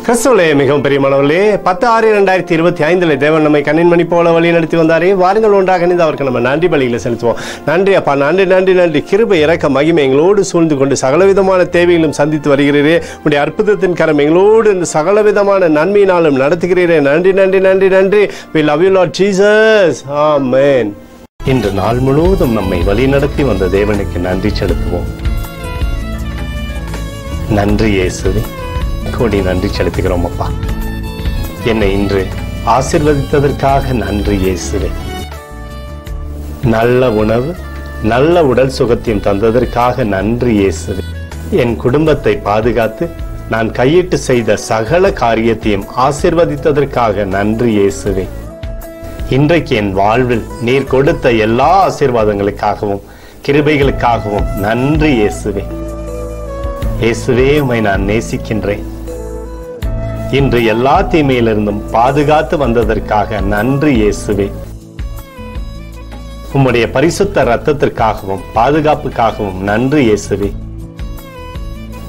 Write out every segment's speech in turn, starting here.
கிறிஸ்துவிலே மிகவும் பிரியமானவர்களே, 10/6/2025 தேவன் நம்மை கண்ணின்மணி போல வழி நடத்தி வந்தாரே. வாருங்கள் ஒன்றாக இணைந்து அவருக்கு நம்ம நன்றி பலிகளை செலுத்துவோம். நன்றி அப்பா, நன்றி நன்றி நன்றி. கிருபை இறக்க மகிமை எங்களோடு சூழ்ந்து கொண்டு சகலவிதமான தேவைகளும் சந்தித்து வருகிறீரே. உடைய அற்புதத்தின் கரம் எங்களோடு இந்த சகலவிதமான நன்மையினாலும் நடத்துகிறீரே. நன்றி நன்றி நன்றி நன்றி. We love you Lord Jesus. Amen. இன்று நாள் முழுவதும் நம்மை வழி நடத்தி வந்த தேவனுக்கு நன்றி செலுத்துவோம். நன்றி இயேசுவே, கோடி நன்றி செலுத்துகிறோம் அப்பா. என்னை இன்று ஆசீர்வதித்ததற்காக நன்றி இயேசுவே. நல்ல உணவு, நல்ல உடல் சுகத்தையும் தந்ததற்காக நன்றி இயேசுவே. என் குடும்பத்தை பாதுகாத்து நான் கையிட்டு செய்த சகல காரியத்தையும் ஆசீர்வதித்ததற்காக நன்றி இயேசுவே. இன்றைக்கு என் வாழ்வில் நீர் கொடுத்த எல்லா ஆசீர்வாதங்களுக்காகவும் கிருபைகளுக்காகவும் நன்றி இயேசுவே. இயேசுவே, உம்மை நான் நேசிக்கின்றேன். இன்று எல்லா தீமையிலிருந்தும் பாதுகாத்து வந்ததற்காக நன்றி இயேசுவே. உம்முடைய பரிசுத்த இரத்தத்திற்காகவும் பாதுகாப்புக்காகவும் நன்றி இயேசுவே.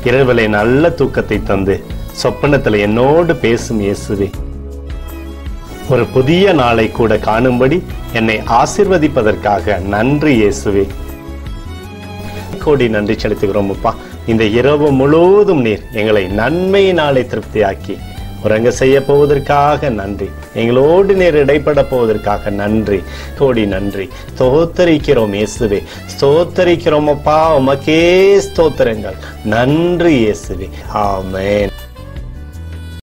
இரவிலே நல்ல தூக்கத்தை தந்து சொப்பனத்தில் என்னோடு பேசும் இயேசுவே. ஒரு புதிய நாளை கூட காணும்படி என்னை ஆசீர்வதிப்பதற்காக நன்றி இயேசுவே. கோடி நன்றி செலுத்துகிறோம் அப்பா. இந்த இரவு முழுவதும் நீர் எங்களை நன்மையினாலே திருப்தியாக்கி உறங்க செய்ய போவதற்காக நன்றி. எங்களோடு நீர் இடைப்பட போவதற்காக நன்றி. கோடி நன்றி. ஸ்தோத்தரிக்கிறோம் இயேசுவே, ஸ்தோத்தரிக்கிறோம் அப்பா. உமக்கே ஸ்தோத்திரங்கள். நன்றி இயேசுவே. ஆமென்.